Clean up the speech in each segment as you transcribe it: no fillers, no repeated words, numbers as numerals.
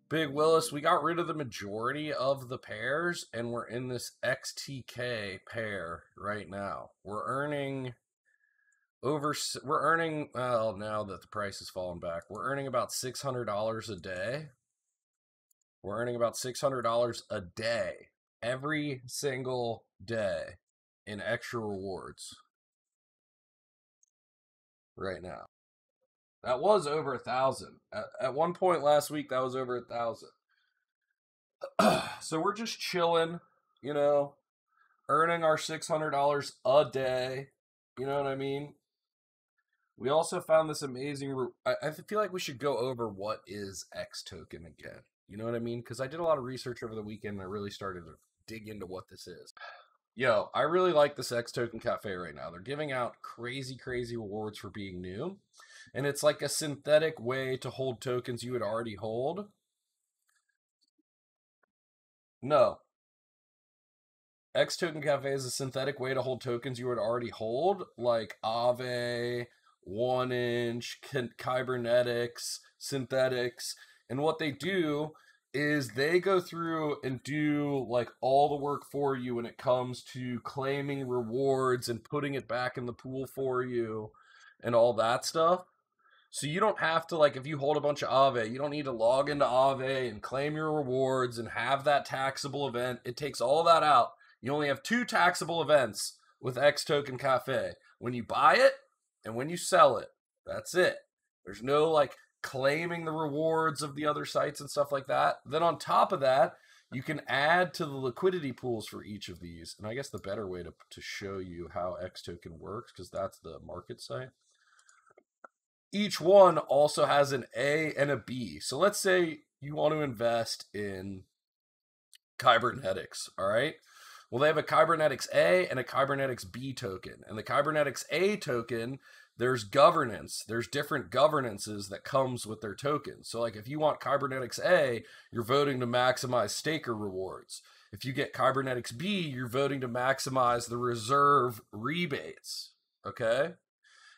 Big Willis, we got rid of the majority of the pairs, and we're in this XTK pair right now. We're earning well, now that the price has fallen back, we're earning about $600 a day. We're earning about $600 a day, every single day, in extra rewards right now. That was over 1,000. At one point last week, that was over 1,000. So we're just chilling, you know, earning our $600 a day. You know what I mean? We also found this amazing. I feel like we should go over what is xToken again. You know what I mean? Because I did a lot of research over the weekend and I really started to dig into what this is. Yo, I really like this xToken Cafe right now. They're giving out crazy, crazy rewards for being new. And it's like a synthetic way to hold tokens you would already hold. No. xToken Cafe is a synthetic way to hold tokens you would already hold, like Aave, 1inch, Kybernetics, Synthetics. And what they do is they go through and do like all the work for you when it comes to claiming rewards and putting it back in the pool for you and all that stuff. So you don't have to, like, if you hold a bunch of Aave, you don't need to log into Aave and claim your rewards and have that taxable event. It takes all that out. You only have 2 taxable events with xToken Cafe. When you buy it and when you sell it. That's it. There's no, like, claiming the rewards of the other sites and stuff like that. Then on top of that, you can add to the liquidity pools for each of these. And I guess the better way to show you how xToken works, because that's the market site. Each one also has an A and a B. So let's say you want to invest in Kybernetics, all right? Well, they have a Kybernetics A and a Kybernetics B token. And the Kybernetics A token, there's governance. There's different governances that comes with their tokens. So like if you want Kybernetics A, you're voting to maximize staker rewards. If you get Kybernetics B, you're voting to maximize the reserve rebates, okay?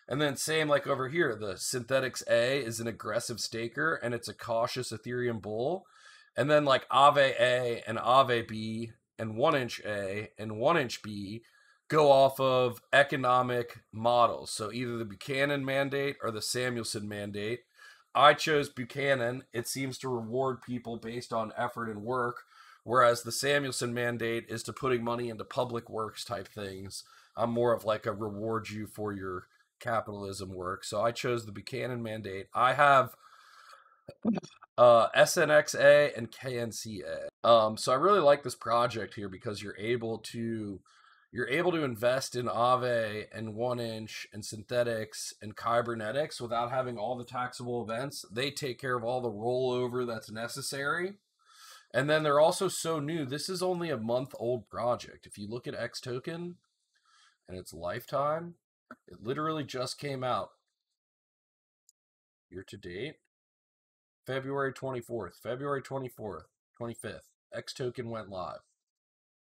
And then same like over here, the Synthetics A is an aggressive staker and it's a cautious Ethereum bull. And then like Aave A and Aave B and 1inch A and 1inch B go off of economic models. So either the Buchanan mandate or the Samuelson mandate. I chose Buchanan. It seems to reward people based on effort and work, whereas the Samuelson mandate is to putting money into public works type things. I'm more of like a reward you for your capitalism work. So I chose the Buchanan mandate. I have SNXA and KNCA. So I really like this project here because you're able to invest in Aave and 1inch and Synthetics and Kybernetics without having all the taxable events. They take care of all the rollover that's necessary. And then they're also so new. This is only a month-old project. If you look at xToken and its lifetime, it literally just came out year to date. February 24th, 25th, xToken went live.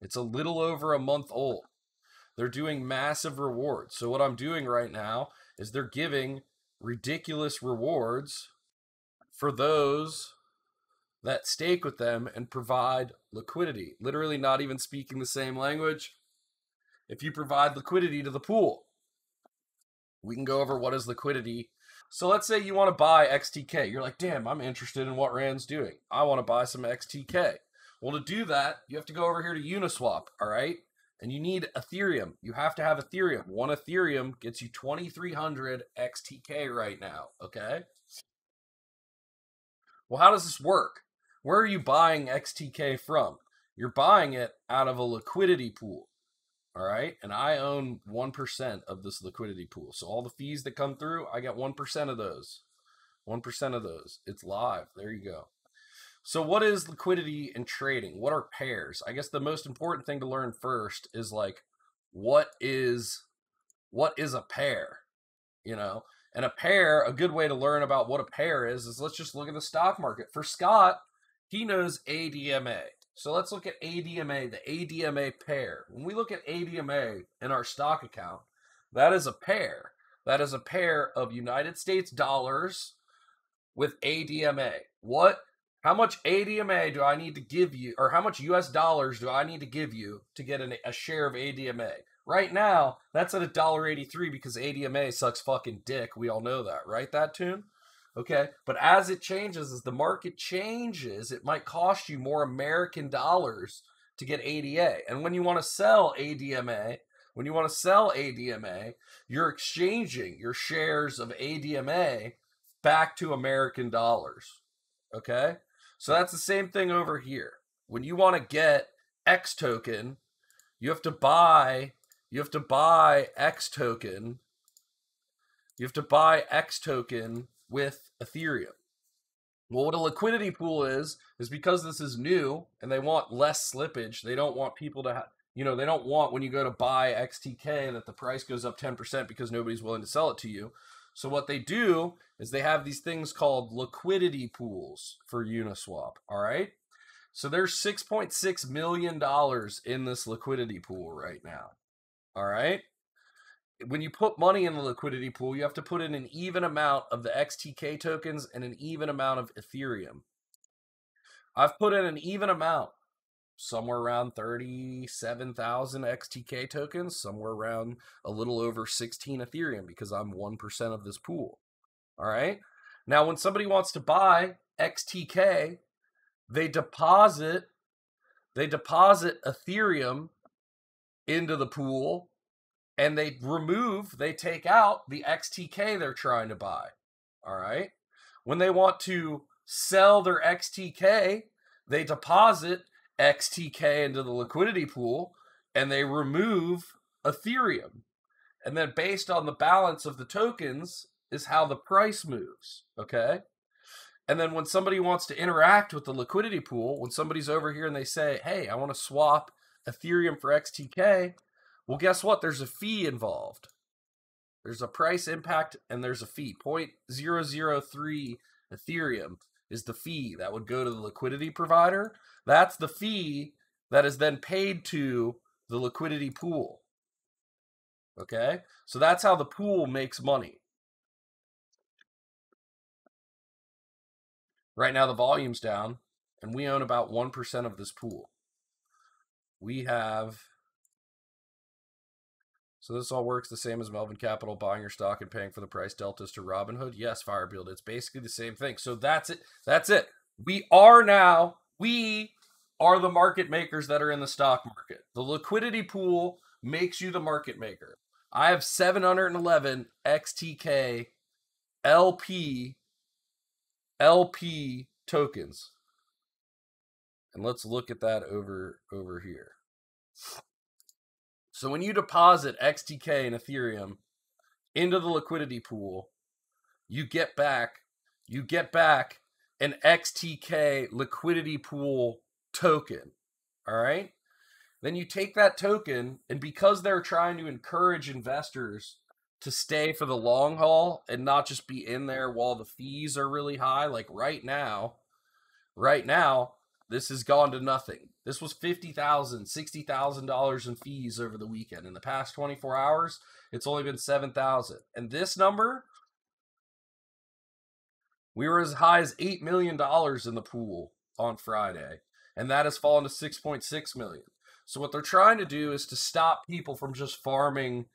It's a little over a month old. They're doing massive rewards. So what I'm doing right now is they're giving ridiculous rewards for those that stake with them and provide liquidity. Literally not even speaking the same language. If you provide liquidity to the pool, we can go over what is liquidity. So let's say you want to buy XTK. You're like, damn, I'm interested in what Rand's doing. I want to buy some XTK. Well, to do that, you have to go over here to Uniswap, all right? And you need Ethereum. You have to have Ethereum. 1 Ethereum gets you 2,300 XTK right now, okay? Well, how does this work? Where are you buying XTK from? You're buying it out of a liquidity pool. All right. And I own 1% of this liquidity pool. So all the fees that come through, I get 1% of those. 1% of those. It's live. There you go. So what is liquidity and trading? What are pairs? I guess the most important thing to learn first is like, what is a pair? You know, and a pair, a good way to learn about what a pair is let's just look at the stock market. For Scott, he knows ADMA. So let's look at ADMA, the ADMA pair. When we look at ADMA in our stock account, that is a pair. That is a pair of United States dollars with ADMA. How much ADMA do I need to give you, or how much US dollars do I need to give you to get a share of ADMA? Right now, that's at $1.83 because ADMA sucks fucking dick. We all know that, right? That tune? Okay, but as it changes, as the market changes, it might cost you more American dollars to get ADA. And when you want to sell ADMA, you're exchanging your shares of ADMA back to American dollars. Okay, so that's the same thing over here. When you want to get xToken, you have to buy xToken. You have to buy xToken with Ethereum. Well, what a liquidity pool is because this is new and they want less slippage. They don't want people to they don't want when you go to buy XTK that the price goes up 10% because nobody's willing to sell it to you. So what they do is they have these things called liquidity pools for Uniswap, all right? So there's $6.6 million in this liquidity pool right now, all right? When you put money in the liquidity pool, you have to put in an even amount of the XTK tokens and an even amount of Ethereum. I've put in an even amount, somewhere around 37,000 XTK tokens, somewhere around a little over 16 Ethereum because I'm 1% of this pool. All right. Now, when somebody wants to buy XTK, they deposit Ethereum into the pool and they take out the XTK they're trying to buy. All right. When they want to sell their XTK, they deposit XTK into the liquidity pool and they remove Ethereum. And then based on the balance of the tokens is how the price moves. Okay. And then when somebody wants to interact with the liquidity pool, when somebody's over here and they say, hey, I want to swap Ethereum for XTK, well, guess what? There's a fee involved. There's a price impact and there's a fee. 0.003 Ethereum is the fee that would go to the liquidity provider. That's the fee that is then paid to the liquidity pool. Okay? So that's how the pool makes money. Right now the volume's down and we own about 1% of this pool. So this all works the same as Melvin Capital buying your stock and paying for the price deltas to Robinhood? Yes, Firebuild. It's basically the same thing. So that's it. That's it. We are the market makers that are in the stock market. The liquidity pool makes you the market maker. I have 711 XTK LP tokens. And let's look at that over here. So when you deposit XTK and Ethereum into the liquidity pool, you get back an XTK liquidity pool token. All right? Then you take that token, and because they're trying to encourage investors to stay for the long haul and not just be in there while the fees are really high, like right now, this has gone to nothing. This was $50,000, $60,000 in fees over the weekend. In the past 24 hours, it's only been $7,000. And this number, we were as high as $8 million in the pool on Friday, and that has fallen to 6.6 million. So what they're trying to do is to stop people from just farming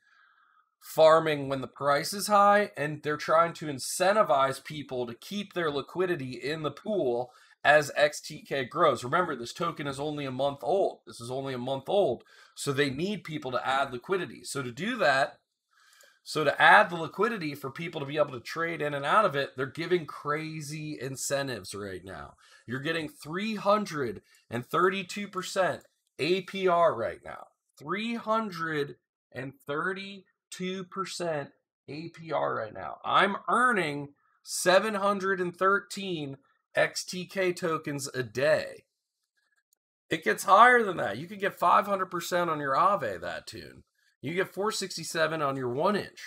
when the price is high, and they're trying to incentivize people to keep their liquidity in the pool as XTK grows. Remember, this token is only a month old. This is only a month old. So they need people to add liquidity. So to do that, to add the liquidity for people to be able to trade in and out of it, they're giving crazy incentives right now. You're getting 332% APR right now. 332% APR right now. I'm earning 713 XTK tokens a day. It gets higher than that. You could get 500% on your Aave that tune. You get 467 on your 1-inch.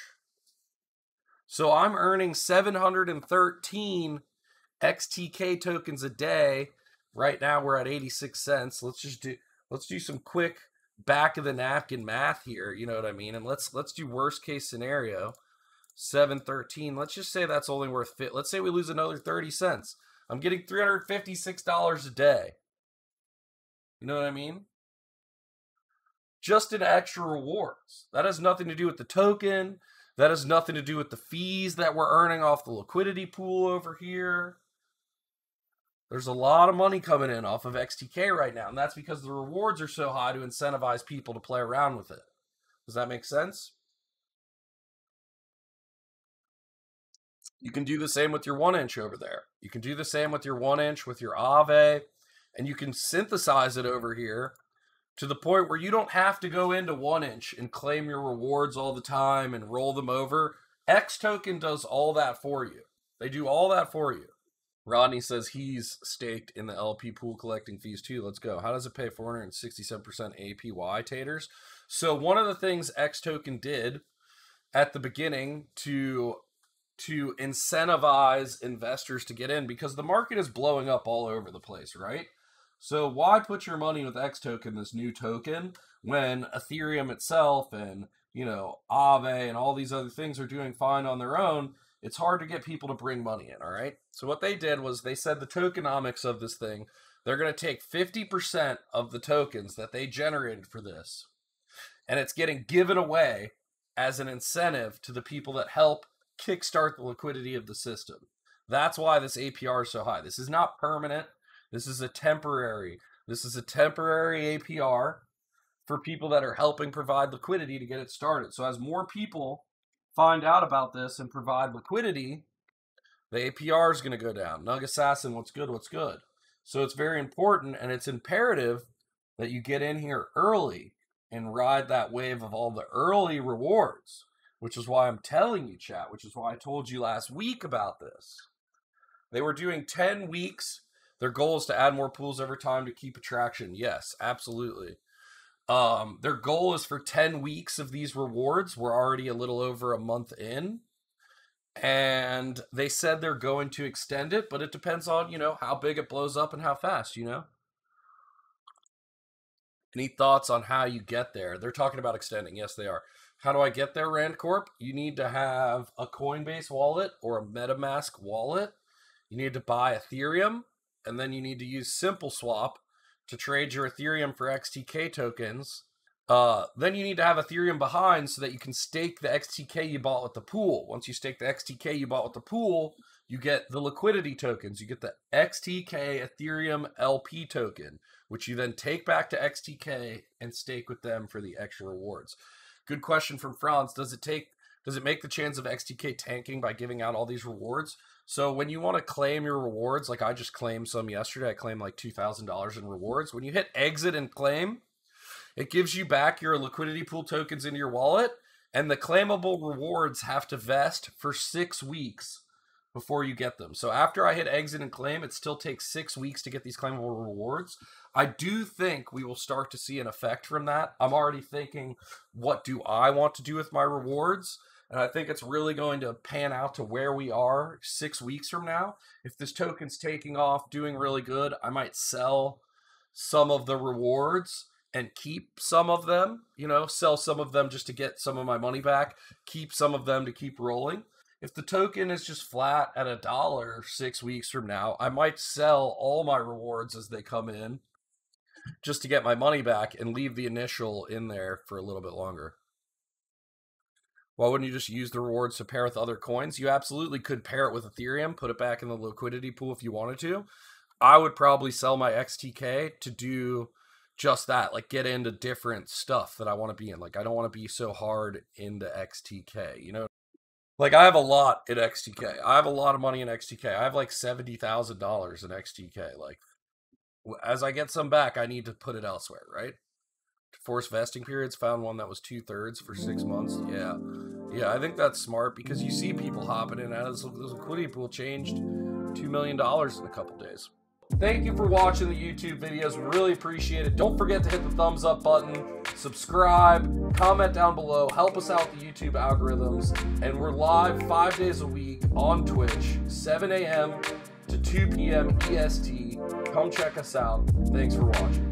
So I'm earning 713 XTK tokens a day Right now we're at 86 cents. Let's do some quick back of the napkin math here, you know what I mean? And let's do worst case scenario. 713. Let's just say that's only worth fit. Let's say we lose another 30 cents. I'm getting $356 a day. You know what I mean? Just in extra rewards. That has nothing to do with the token. That has nothing to do with the fees that we're earning off the liquidity pool over here. There's a lot of money coming in off of XTK right now, and that's because the rewards are so high to incentivize people to play around with it. Does that make sense? You can do the same with your 1 inch over there. You can do the same with your 1 inch, with your Aave, and you can synthesize it over here to the point where you don't have to go into 1 inch and claim your rewards all the time and roll them over. xToken does all that for you. They do all that for you. Rodney says he's staked in the LP pool collecting fees too. Let's go. How does it pay 467% APY, taters? So one of the things xToken did at the beginning to incentivize investors to get in, because the market is blowing up all over the place, right? So why put your money with xToken, this new token, when Ethereum itself and, you know, Aave and all these other things are doing fine on their own? It's hard to get people to bring money in, all right? So what they did was they said the tokenomics of this thing, they're going to take 50% of the tokens that they generated for this, and it's getting given away as an incentive to the people that help kickstart the liquidity of the system. That's why this APR is so high. This is not permanent. This is a temporary. This is a temporary APR for people that are helping provide liquidity to get it started. So as more people find out about this and provide liquidity, the APR is going to go down. Nug Assassin, what's good, what's good? So it's very important, and it's imperative that you get in here early and ride that wave of all the early rewards, which is why I'm telling you, chat, which is why I told you last week about this. They were doing 10 weeks. Their goal is to add more pools over time to keep attraction. Yes, absolutely. Their goal is for 10 weeks of these rewards. We're already a little over a month in. And they said they're going to extend it, but it depends on, you know, how big it blows up and how fast, you know? Any thoughts on how you get there? They're talking about extending. Yes, they are. How do I get there, Rand Corp? You need to have a Coinbase wallet or a MetaMask wallet. You need to buy Ethereum, and then you need to use SimpleSwap to trade your Ethereum for XTK tokens. Then you need to have Ethereum behind so that you can stake the XTK you bought with the pool. Once you stake the XTK you bought with the pool, you get the liquidity tokens. You get the XTK Ethereum LP token, which you then take back to XTK and stake with them for the extra rewards. Good question from Franz. Does it make the chance of XTK tanking by giving out all these rewards? So when you want to claim your rewards, like I just claimed some yesterday, I claimed like $2,000 in rewards. When you hit exit and claim, it gives you back your liquidity pool tokens into your wallet, and the claimable rewards have to vest for 6 weeks before you get them. So after I hit exit and claim, it still takes 6 weeks to get these claimable rewards. I do think we will start to see an effect from that. I'm already thinking, what do I want to do with my rewards? And I think it's really going to pan out to where we are 6 weeks from now. If this token's taking off, doing really good, I might sell some of the rewards and keep some of them, you know, sell some of them just to get some of my money back, keep some of them to keep rolling. If the token is just flat at $1 6 weeks from now, I might sell all my rewards as they come in just to get my money back and leave the initial in there for a little bit longer. Why wouldn't you just use the rewards to pair with other coins? You absolutely could pair it with Ethereum, put it back in the liquidity pool if you wanted to. I would probably sell my XTK to do just that, like get into different stuff that I want to be in. Like I don't want to be so hard into XTK, you know? Like I have a lot in XTK. I have a lot of money in XTK. I have like $70,000 in XTK. Like as I get some back, I need to put it elsewhere, right? Force vesting periods, found one that was 2/3 for 6 months. Yeah, I think that's smart because you see people hopping in and out of this liquidity pool. Changed $2 million in a couple days. Thank you for watching the YouTube videos. We really appreciate it. Don't forget to hit the thumbs up button, subscribe, comment down below, help us out with the YouTube algorithms. And we're live 5 days a week on Twitch, 7 a.m. to 2 p.m. EST. Come check us out. Thanks for watching.